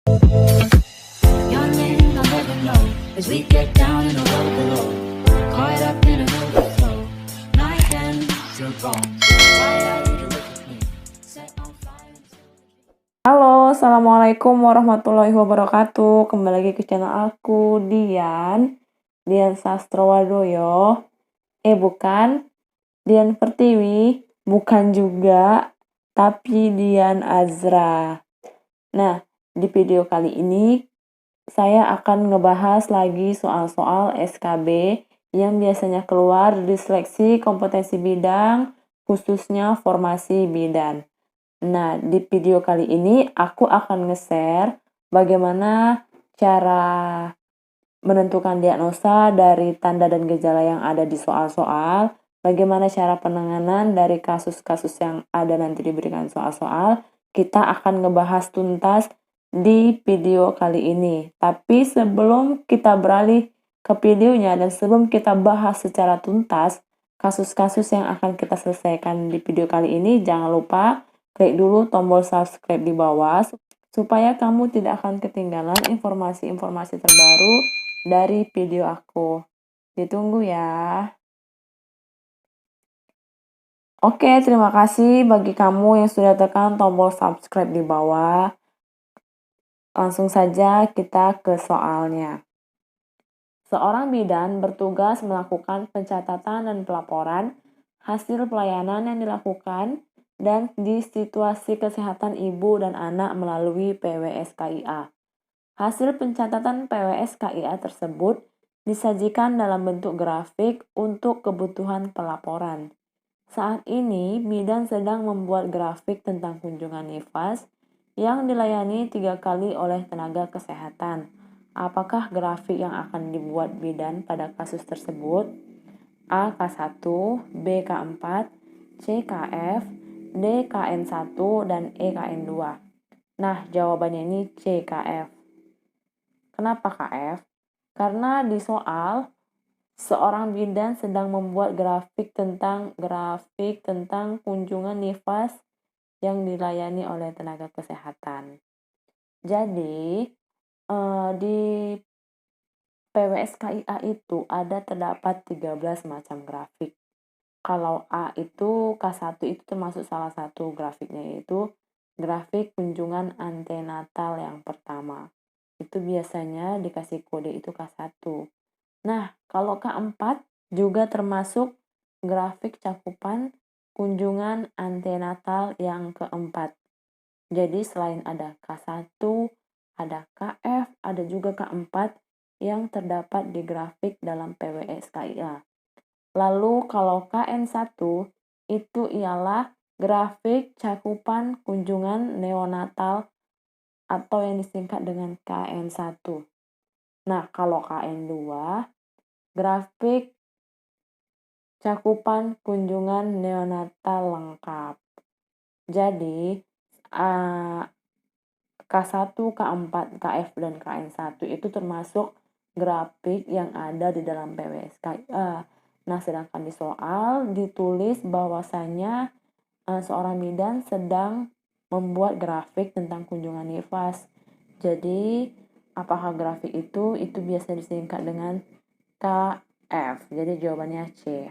Yawning, I'm letting low as we get down in the road below. Caught up in an overflow. Night ends are gone. Why are you look at me? Set on fire. Halo, Assalamualaikum warahmatullahi wabarakatuh. Kembali lagi ke channel aku, Dian Sastrowadoyo. Bukan, Dian Pertiwi, bukan juga, tapi Dian Azra. Nah, di video kali ini, saya akan ngebahas lagi soal-soal SKB yang biasanya keluar di seleksi kompetensi bidang, khususnya formasi bidan. Nah, di video kali ini aku akan nge-share bagaimana cara menentukan diagnosa dari tanda dan gejala yang ada di soal-soal, bagaimana cara penanganan dari kasus-kasus yang ada nanti diberikan soal-soal. Kita akan ngebahas tuntas di video kali ini. Tapi sebelum kita beralih ke videonya dan sebelum kita bahas secara tuntas kasus-kasus yang akan kita selesaikan di video kali ini, jangan lupa klik dulu tombol subscribe di bawah supaya kamu tidak akan ketinggalan informasi-informasi terbaru dari video aku. Ditunggu ya. Oke, terima kasih bagi kamu yang sudah tekan tombol subscribe di bawah. Langsung saja kita ke soalnya. Seorang bidan bertugas melakukan pencatatan dan pelaporan hasil pelayanan yang dilakukan dan di situasi kesehatan ibu dan anak melalui PWS-KIA. Hasil pencatatan PWS-KIA tersebut disajikan dalam bentuk grafik untuk kebutuhan pelaporan. Saat ini, bidan sedang membuat grafik tentang kunjungan nifas yang dilayani 3 kali oleh tenaga kesehatan. Apakah grafik yang akan dibuat bidan pada kasus tersebut? A. K1, B. K4, C. KF, D. KN1, dan E. KN2. Nah, jawabannya ini C. KF. Kenapa KF? Karena di soal, seorang bidan sedang membuat grafik tentang kunjungan nifas yang dilayani oleh tenaga kesehatan. Jadi, di PWS-KIA itu terdapat 13 macam grafik. Kalau A itu, K1 itu termasuk salah satu grafiknya, yaitu grafik kunjungan antenatal yang pertama. Itu biasanya dikasih kode itu K1. Nah, kalau K4 juga termasuk grafik cakupan kunjungan antenatal yang keempat. Jadi selain ada K1, ada KF, ada juga K4 yang terdapat di grafik dalam PWS-KIA. Lalu kalau KN1 itu ialah grafik cakupan kunjungan neonatal atau yang disingkat dengan KN1. Nah, kalau KN2 grafik cakupan kunjungan neonatal lengkap. Jadi, K1, K4, KF, dan KN1 itu termasuk grafik yang ada di dalam PWS-KIA. Nah, sedangkan di soal ditulis bahwasanya seorang bidan sedang membuat grafik tentang kunjungan nifas. Jadi, apakah grafik itu biasa disingkat dengan KF. Jadi jawabannya C.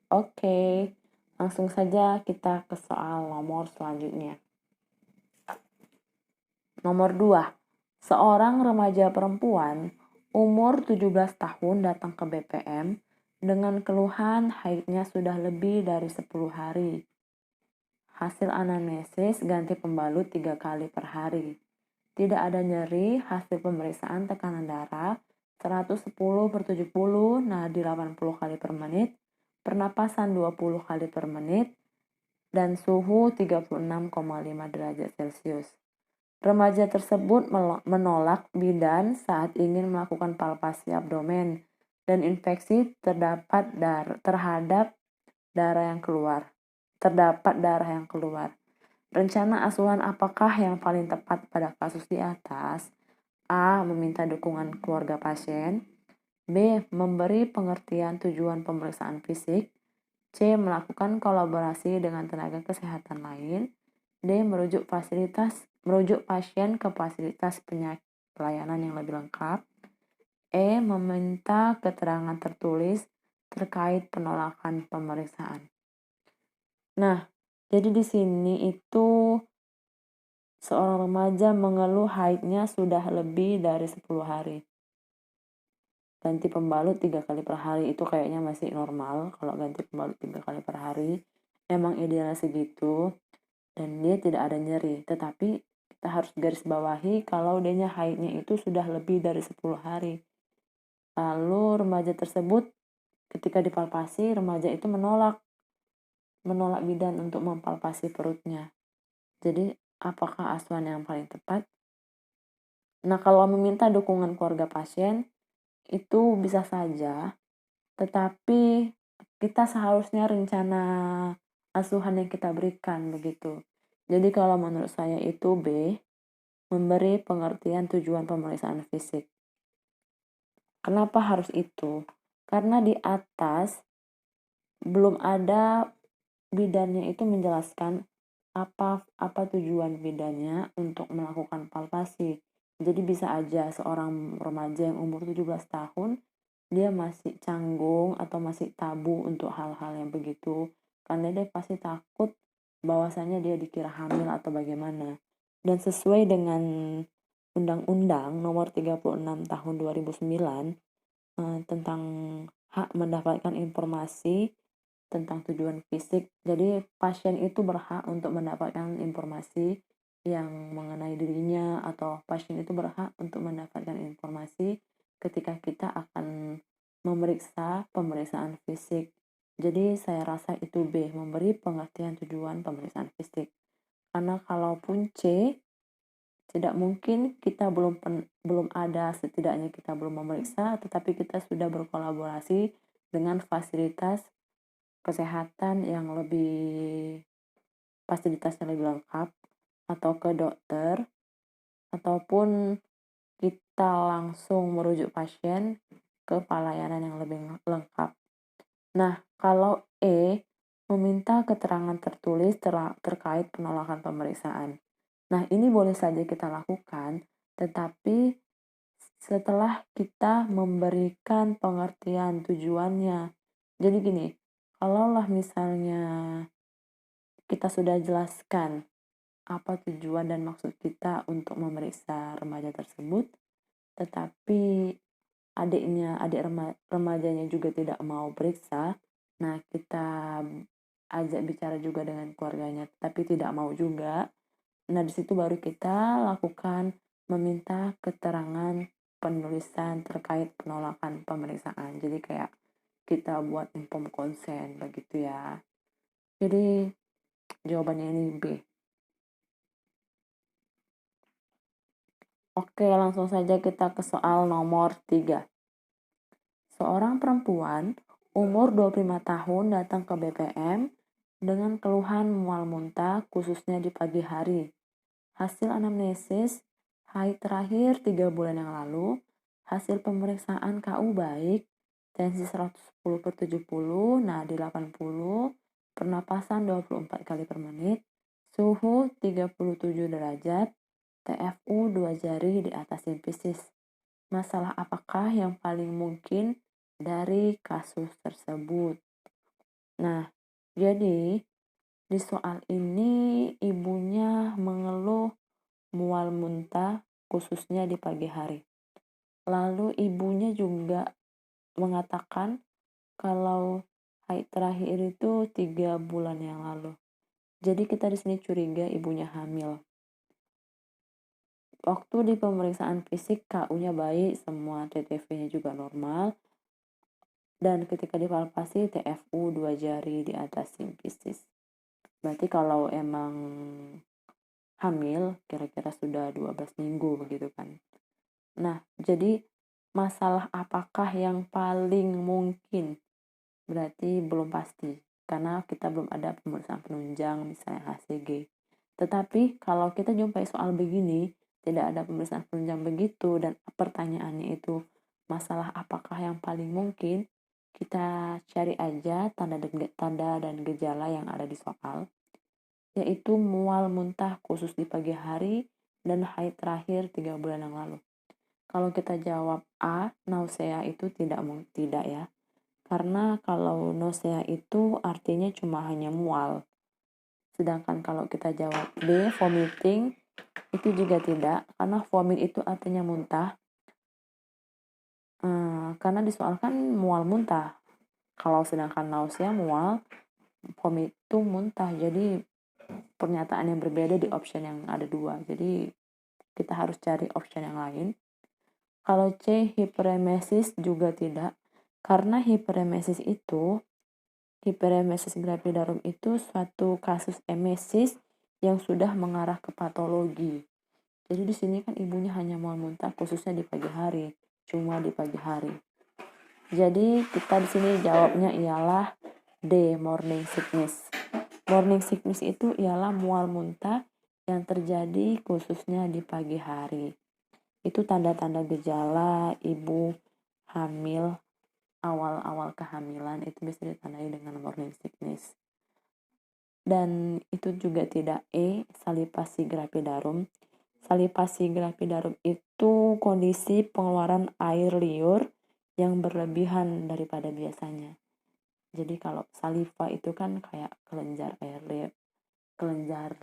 Oke, langsung saja kita ke soal nomor selanjutnya. Nomor 2. Seorang remaja perempuan umur 17 tahun datang ke BPM dengan keluhan haidnya sudah lebih dari 10 hari. Hasil anamnesis ganti pembalut 3 kali per hari. Tidak ada nyeri, hasil pemeriksaan tekanan darah 110/70, nadi 80 kali per menit, pernapasan 20 kali per menit, dan suhu 36,5 derajat Celcius. Remaja tersebut menolak bidan saat ingin melakukan palpasi abdomen dan infeksi terdapat darah yang keluar. Rencana asuhan apakah yang paling tepat pada kasus di atas? A. Meminta dukungan keluarga pasien. B. Memberi pengertian tujuan pemeriksaan fisik. C. Melakukan kolaborasi dengan tenaga kesehatan lain. D. Merujuk fasilitas merujuk pasien ke fasilitas pelayanan yang lebih lengkap. E. Meminta keterangan tertulis terkait penolakan pemeriksaan. Nah, jadi di sini itu seorang remaja mengeluh haidnya sudah lebih dari 10 hari. Ganti pembalut 3 kali per hari itu kayaknya masih normal. Kalau ganti pembalut 3 kali per hari, memang idealnya segitu. Dan dia tidak ada nyeri. Tetapi kita harus garis bawahi kalau dianya haidnya itu sudah lebih dari 10 hari. Lalu remaja tersebut ketika dipalpasi, remaja itu menolak bidan untuk mempalpasi perutnya. Jadi, apakah asuhan yang paling tepat? Nah, kalau meminta dukungan keluarga pasien, itu bisa saja, tetapi kita seharusnya rencana asuhan yang kita berikan begitu. Jadi kalau menurut saya itu B, memberi pengertian tujuan pemeriksaan fisik. Kenapa harus itu? Karena di atas belum ada bidannya itu menjelaskan apa tujuan bidannya untuk melakukan palpasi. Jadi bisa aja seorang remaja yang umur 17 tahun dia masih canggung atau masih tabu untuk hal-hal yang begitu karena dia pasti takut bahwasanya dia dikira hamil atau bagaimana. Dan sesuai dengan Undang-Undang Nomor 36 Tahun 2009 tentang hak mendapatkan informasi tentang tujuan fisik. Jadi pasien itu berhak untuk mendapatkan informasi yang mengenai dirinya atau pasien itu berhak untuk mendapatkan informasi ketika kita akan memeriksa pemeriksaan fisik. Jadi saya rasa itu B, memberi pengertian tujuan pemeriksaan fisik. Karena kalaupun C, tidak mungkin kita belum ada, setidaknya kita belum memeriksa, tetapi kita sudah berkolaborasi dengan fasilitas kesehatan yang fasilitasnya lebih lengkap, atau ke dokter, ataupun kita langsung merujuk pasien ke pelayanan yang lebih lengkap. Nah, kalau E, meminta keterangan tertulis terkait penolakan pemeriksaan. Nah, ini boleh saja kita lakukan, tetapi setelah kita memberikan pengertian tujuannya. Jadi gini, kalaulah misalnya kita sudah jelaskan apa tujuan dan maksud kita untuk memeriksa remaja tersebut, tetapi adik remajanya juga tidak mau periksa, nah kita ajak bicara juga dengan keluarganya, tapi tidak mau juga. Nah, di situ baru kita lakukan meminta keterangan penulisan terkait penolakan pemeriksaan. Jadi kayak kita buat inform konsen begitu ya. Jadi jawabannya ini B. Oke, langsung saja kita ke soal nomor 3. Seorang perempuan umur 25 tahun datang ke BPM dengan keluhan mual muntah khususnya di pagi hari. Hasil anamnesis, haid terakhir 3 bulan yang lalu, hasil pemeriksaan KU baik, tensi 110/70, nadi 80, pernapasan 24 kali per menit, suhu 37 derajat, TFU 2 jari di atas simpisis. Masalah apakah yang paling mungkin dari kasus tersebut? Nah, jadi di soal ini ibunya mengeluh mual muntah khususnya di pagi hari. Lalu ibunya juga mengatakan kalau haid terakhir itu 3 bulan yang lalu. Jadi kita di sini curiga ibunya hamil. Waktu di pemeriksaan fisik KU-nya baik, semua TTV-nya juga normal. Dan ketika dipalpasi TFU 2 jari di atas simpisis. Berarti kalau emang hamil kira-kira sudah 12 minggu begitu kan. Nah, jadi masalah apakah yang paling mungkin? Berarti belum pasti karena kita belum ada pemeriksaan penunjang misalnya HCG. Tetapi kalau kita jumpai soal begini, tidak ada pemeriksaan penunjang begitu dan pertanyaannya itu masalah apakah yang paling mungkin, kita cari aja tanda dan gejala yang ada di soal, yaitu mual muntah khusus di pagi hari dan haid terakhir 3 bulan yang lalu. Kalau kita jawab A, nausea itu tidak ya. Karena kalau nausea itu artinya cuma hanya mual. Sedangkan kalau kita jawab B, vomiting, itu juga tidak. Karena vomit itu artinya muntah. Karena disoalkan mual muntah. Kalau sedangkan nausea mual, vomit itu muntah. Jadi pernyataan yang berbeda di option yang ada 2. Jadi kita harus cari option yang lain. Kalau C, hiperemesis juga tidak. Karena hiperemesis gravidarum itu suatu kasus emesis yang sudah mengarah ke patologi. Jadi di sini kan ibunya hanya mual muntah khususnya di pagi hari, cuma di pagi hari. Jadi kita di sini jawabnya ialah D, morning sickness. Morning sickness itu ialah mual muntah yang terjadi khususnya di pagi hari. Itu tanda-tanda gejala ibu hamil, awal-awal kehamilan itu bisa ditandai dengan morning sickness. Dan itu juga tidak E, salivasi gravidarum. Salivasi gravidarum itu kondisi pengeluaran air liur yang berlebihan daripada biasanya. Jadi kalau saliva itu kan kayak kelenjar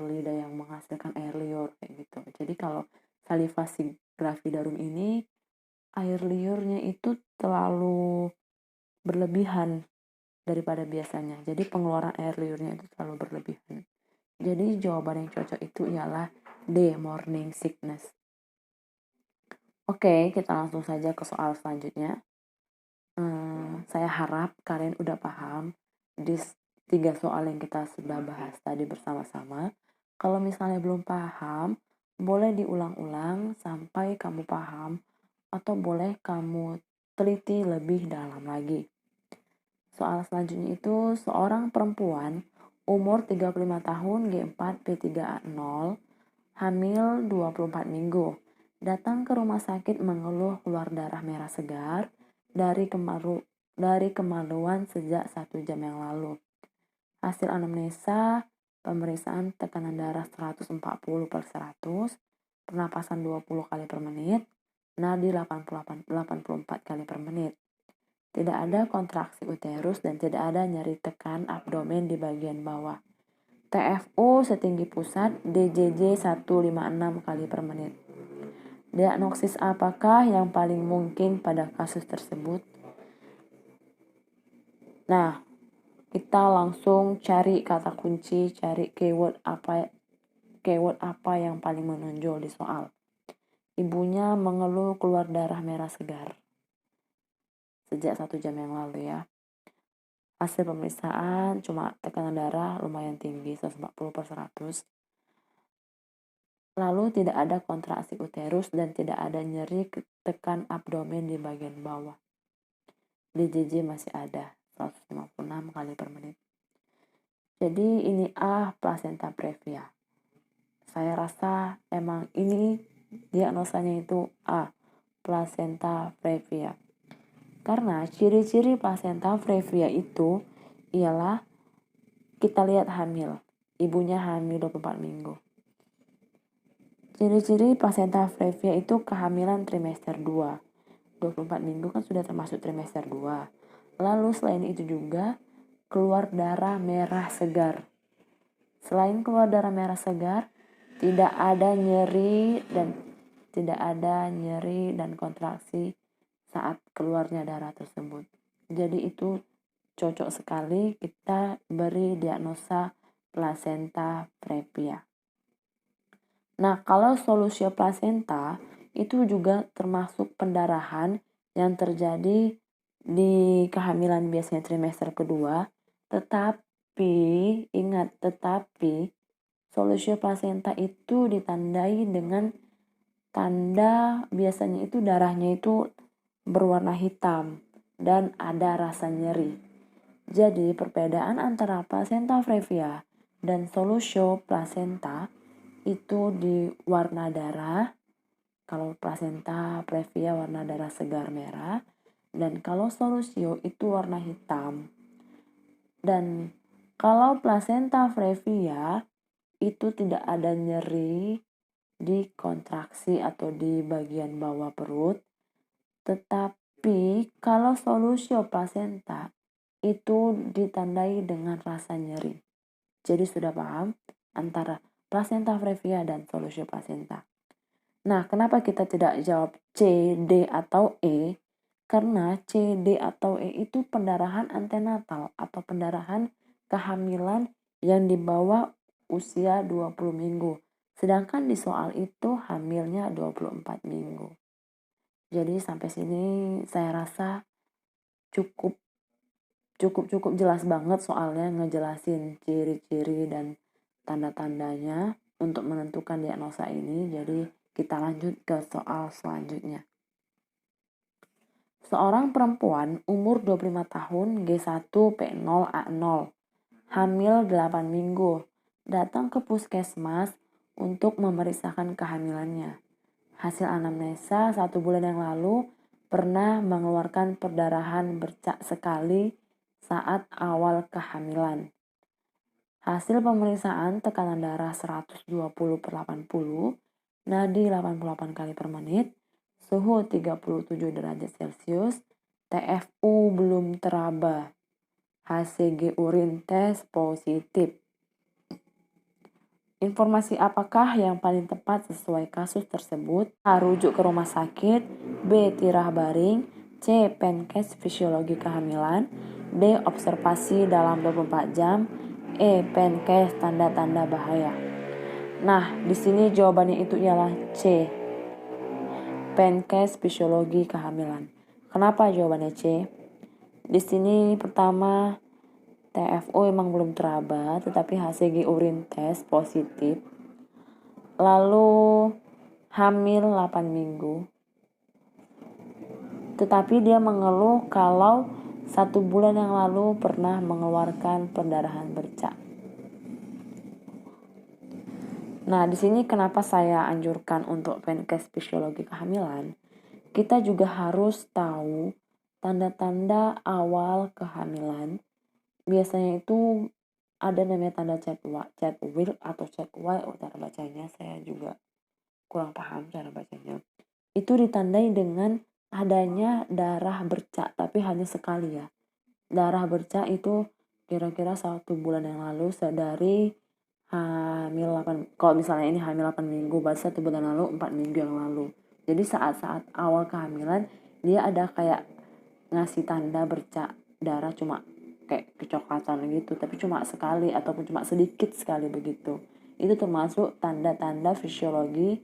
lidah yang menghasilkan air liur kayak gitu. Jadi kalau salivasi gravidarum ini air liurnya itu terlalu berlebihan daripada biasanya. Jadi pengeluaran air liurnya itu terlalu berlebihan. Jadi jawaban yang cocok itu ialah D, morning sickness. Oke, kita langsung saja ke soal selanjutnya. Saya harap kalian udah paham di 3 soal yang kita sudah bahas tadi bersama-sama. Kalau misalnya belum paham, boleh diulang-ulang sampai kamu paham atau boleh kamu teliti lebih dalam lagi. Soal selanjutnya itu seorang perempuan umur 35 tahun G4 P3A0 hamil 24 minggu datang ke rumah sakit mengeluh keluar darah merah segar dari kemaluan sejak 1 jam yang lalu. Hasil anamnesa pemeriksaan tekanan darah 140/100, pernapasan 20 kali per menit, nadi 84 kali per menit. Tidak ada kontraksi uterus dan tidak ada nyeri tekan abdomen di bagian bawah. TFU setinggi pusat, DJJ 156 kali per menit. Diagnosis apakah yang paling mungkin pada kasus tersebut? Nah, kita langsung cari kata kunci, cari keyword apa yang paling menonjol di soal. Ibunya mengeluh keluar darah merah segar sejak 1 jam yang lalu ya. Hasil pemeriksaan cuma tekanan darah lumayan tinggi 140/100. Lalu tidak ada kontraksi uterus dan tidak ada nyeri tekan abdomen di bagian bawah. DJJ masih ada 156 kali per menit. Jadi ini A, placenta previa. Saya rasa emang ini diagnosanya itu A, placenta previa. Karena ciri-ciri placenta previa itu ialah kita lihat hamil. Ibunya hamil 24 minggu. Ciri-ciri placenta previa itu kehamilan trimester 2. 24 minggu kan sudah termasuk trimester 2. Lalu selain itu juga keluar darah merah segar. Selain keluar darah merah segar, tidak ada nyeri dan kontraksi saat keluarnya darah tersebut. Jadi itu cocok sekali kita beri diagnosa placenta previa. Nah, kalau solusio placenta itu juga termasuk pendarahan yang terjadi di kehamilan biasanya trimester kedua, tetapi solusio placenta itu ditandai dengan tanda biasanya itu darahnya itu berwarna hitam dan ada rasa nyeri. Jadi perbedaan antara placenta previa dan solusio placenta itu di warna darah. Kalau placenta previa warna darah segar merah dan kalau solusio itu warna hitam. Dan kalau placenta previa itu tidak ada nyeri di kontraksi atau di bagian bawah perut. Tetapi kalau solusio plasenta itu ditandai dengan rasa nyeri. Jadi sudah paham antara placenta previa dan solusio plasenta. Nah, kenapa kita tidak jawab C, D, atau E? Karena C, D, atau E itu pendarahan antenatal atau pendarahan kehamilan yang di bawah usia 20 minggu. Sedangkan di soal itu hamilnya 24 minggu. Jadi sampai sini saya rasa cukup jelas banget soalnya ngejelasin ciri-ciri dan tanda-tandanya untuk menentukan diagnosa ini. Jadi kita lanjut ke soal selanjutnya. Seorang perempuan umur 25 tahun G1P0A0 hamil 8 minggu datang ke puskesmas untuk memeriksakan kehamilannya. Hasil anamnesa 1 bulan yang lalu pernah mengeluarkan perdarahan bercak sekali saat awal kehamilan. Hasil pemeriksaan tekanan darah 120/80, nadi 88 kali per menit, suhu 37 derajat Celcius, TFU belum teraba, HCG urin tes positif. Informasi apakah yang paling tepat sesuai kasus tersebut? A. Rujuk ke rumah sakit. B. Tirah baring. C. Penkes fisiologi kehamilan. D. Observasi dalam 24 jam. E. Penkes tanda-tanda bahaya. Nah, di sini jawabannya itu ialah C. Penkes fisiologi kehamilan. Kenapa jawabannya C? Di sini pertama TFO emang belum teraba, tetapi HCG urin tes positif. Lalu hamil 8 minggu. Tetapi dia mengeluh kalau 1 bulan yang lalu pernah mengeluarkan perdarahan bercak. Nah, di sini kenapa saya anjurkan untuk Penkes fisiologi kehamilan? Kita juga harus tahu tanda-tanda awal kehamilan. Biasanya itu ada namanya tanda Chatwell atau Chatwell, cara bacanya saya juga kurang paham cara bacanya. Itu ditandai dengan adanya darah bercak, tapi hanya sekali ya. Darah bercak itu kira-kira 1 bulan yang lalu dari hamil 8, kalau misalnya ini hamil 8 minggu, berarti 1 bulan lalu, 4 minggu yang lalu. Jadi saat-saat awal kehamilan dia ada kayak ngasih tanda bercak darah cuma kayak kecoklatan gitu, tapi cuma sekali ataupun cuma sedikit sekali begitu. Itu termasuk tanda-tanda fisiologi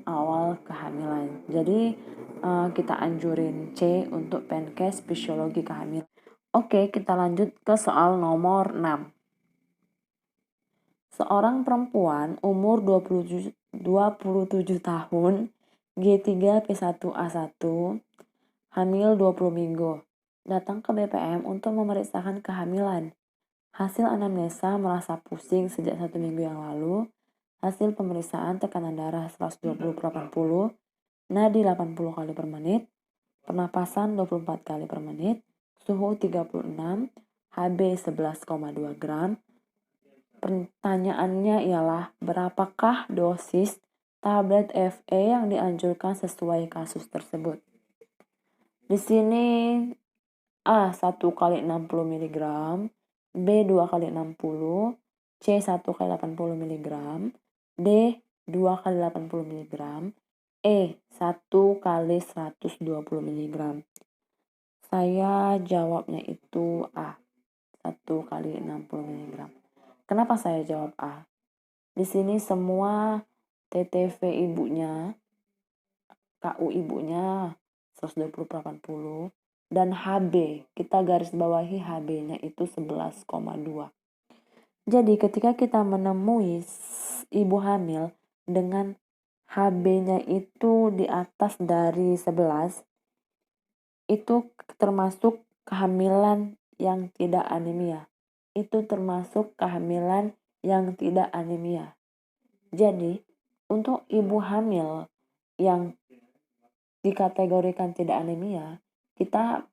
awal kehamilan. Jadi kita anjurin C untuk Penkes fisiologi kehamilan. Oke, kita lanjut ke soal nomor 6. Seorang perempuan umur 27 tahun G3P1A1 hamil 20 minggu datang ke BPM untuk memeriksakan kehamilan. Hasil anamnesa merasa pusing sejak 1 minggu yang lalu. Hasil pemeriksaan tekanan darah 120/80, nadi 80 kali per menit, pernapasan 24 kali per menit, suhu 36, HB 11,2 gram. Pertanyaannya ialah berapakah dosis tablet FE yang dianjurkan sesuai kasus tersebut? Di sini A 1 kali 60 mg, B 2 kali 60, C 1 kali 80 mg, D 2 kali 80 mg, E 1 kali 120 mg. Saya jawabnya itu A, 1 kali 60 mg. Kenapa saya jawab A? Di sini semua TTV ibunya, KU ibunya 120/80, dan HB, kita garis bawahi HB-nya itu 11,2. Jadi ketika kita menemui ibu hamil dengan HB-nya itu di atas dari 11, itu termasuk kehamilan yang tidak anemia. Itu termasuk kehamilan yang tidak anemia. Jadi untuk ibu hamil yang dikategorikan tidak anemia, kita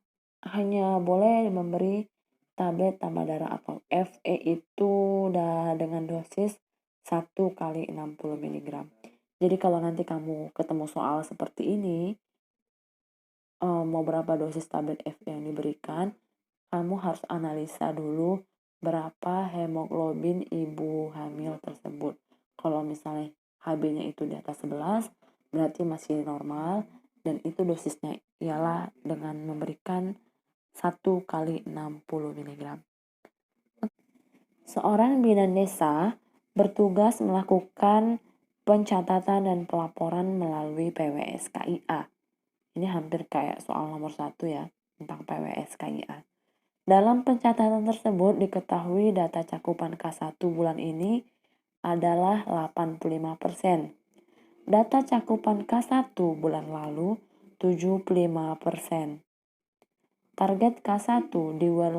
hanya boleh memberi tablet tambah darah atau FE itu dengan dosis 1 kali 60 mg. Jadi kalau nanti kamu ketemu soal seperti ini, mau berapa dosis tablet F yang diberikan, kamu harus analisa dulu berapa hemoglobin ibu hamil tersebut. Kalau misalnya HB-nya itu di atas 11, berarti masih normal, dan itu dosisnya ialah dengan memberikan 1 kali 60 mg. Seorang bidan desa bertugas melakukan pencatatan dan pelaporan melalui PWSKIA. Ini hampir kayak soal nomor 1 ya, tentang PWSKIA. Dalam pencatatan tersebut diketahui data cakupan K1 bulan ini adalah 85%. Data cakupan K1 bulan lalu 75%. Target K1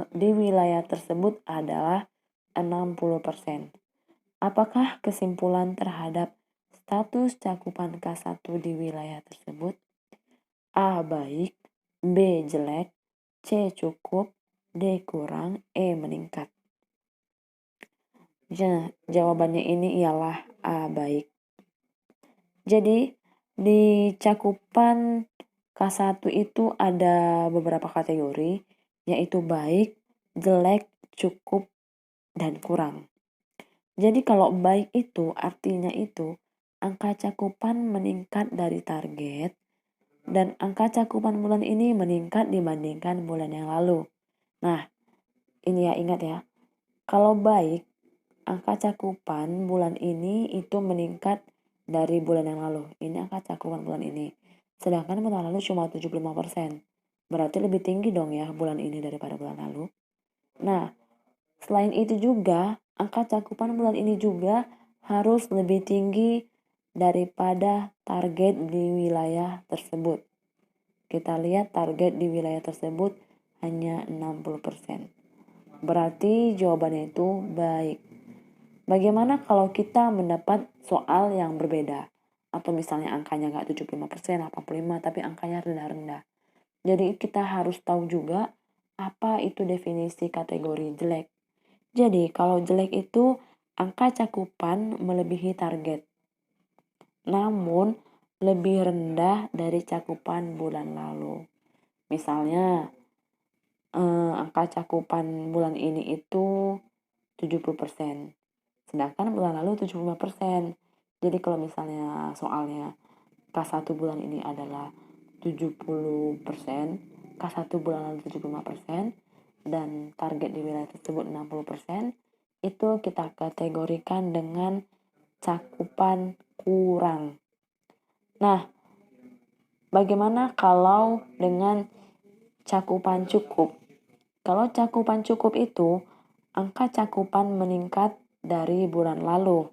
di wilayah tersebut adalah 60%. Apakah kesimpulan terhadap status cakupan K1 di wilayah tersebut? A. Baik, B. Jelek, C. Cukup, D. Kurang, E. Meningkat. Jawabannya ini ialah A. Baik. Jadi di cakupan K1 itu ada beberapa kategori, yaitu baik, jelek, cukup, dan kurang. Jadi kalau baik itu artinya itu angka cakupan meningkat dari target, dan angka cakupan bulan ini meningkat dibandingkan bulan yang lalu. Nah, ini ya, ingat ya. Kalau baik, angka cakupan bulan ini itu meningkat dari bulan yang lalu. Ini angka cakupan bulan ini. Sedangkan bulan lalu cuma 75%. Berarti lebih tinggi dong ya bulan ini daripada bulan lalu. Nah, selain itu juga, angka cakupan bulan ini juga harus lebih tinggi daripada target di wilayah tersebut. Kita lihat target di wilayah tersebut hanya 60%. Berarti jawabannya itu baik. Bagaimana kalau kita mendapat soal yang berbeda? Atau misalnya angkanya nggak 75%, 85%, tapi angkanya rendah-rendah. Jadi kita harus tahu juga apa itu definisi kategori jelek. Jadi kalau jelek itu angka cakupan melebihi target, namun lebih rendah dari cakupan bulan lalu. Misalnya angka cakupan bulan ini itu 70%. Sedangkan bulan lalu 75%. Jadi kalau misalnya soalnya K1 bulan ini adalah 70%, K1 bulan lalu 75%, dan target di wilayah tersebut 60%, itu kita kategorikan dengan cakupan kurang. Nah, bagaimana kalau dengan cakupan cukup? Kalau cakupan cukup itu, angka cakupan meningkat dari bulan lalu,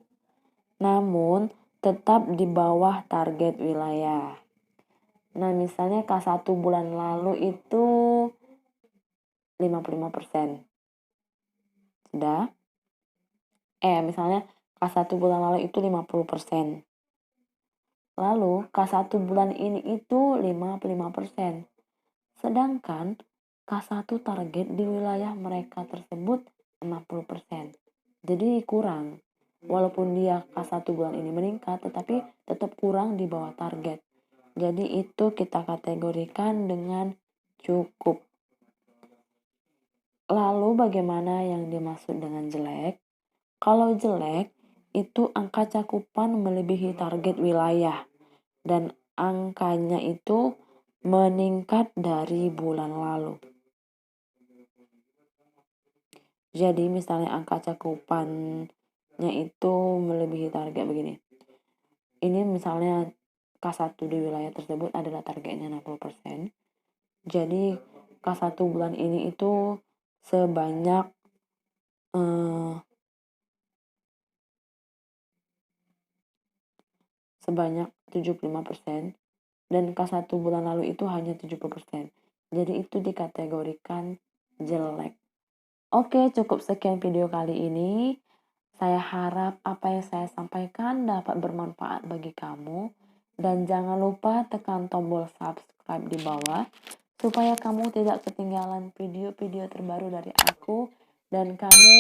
namun tetap di bawah target wilayah. Nah, misalnya K1 bulan lalu itu 55%. Sudah? Misalnya K1 bulan lalu itu 50%. Lalu K1 bulan ini itu 55%. Sedangkan K1 target di wilayah mereka tersebut 60%. Jadi kurang. Walaupun dia K1 bulan ini meningkat, tetapi tetap kurang di bawah target. Jadi itu kita kategorikan dengan cukup. Lalu bagaimana yang dimaksud dengan jelek? Kalau jelek, itu angka cakupan melebihi target wilayah. Dan angkanya itu meningkat dari bulan lalu. Jadi misalnya angka cakupannya itu melebihi target begini. Ini misalnya K1 di wilayah tersebut adalah targetnya 60%. Jadi K1 bulan ini itu sebanyak sebanyak 75%, dan K1 bulan lalu itu hanya 70%. Jadi itu dikategorikan jelek. Oke, cukup sekian video kali ini. Saya harap apa yang saya sampaikan dapat bermanfaat bagi kamu. Dan jangan lupa tekan tombol subscribe di bawah supaya kamu tidak ketinggalan video-video terbaru dari aku dan kamu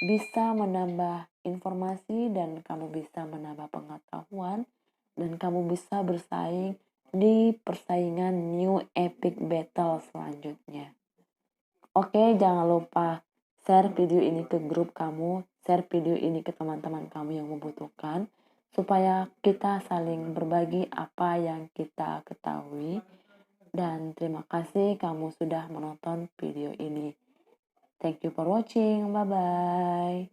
bisa menambah informasi dan kamu bisa menambah pengetahuan dan kamu bisa bersaing di persaingan New Epic Battle selanjutnya. Oke, jangan lupa share video ini ke grup kamu, share video ini ke teman-teman kamu yang membutuhkan, supaya kita saling berbagi apa yang kita ketahui. Dan terima kasih kamu sudah menonton video ini. Thank you for watching. Bye-bye.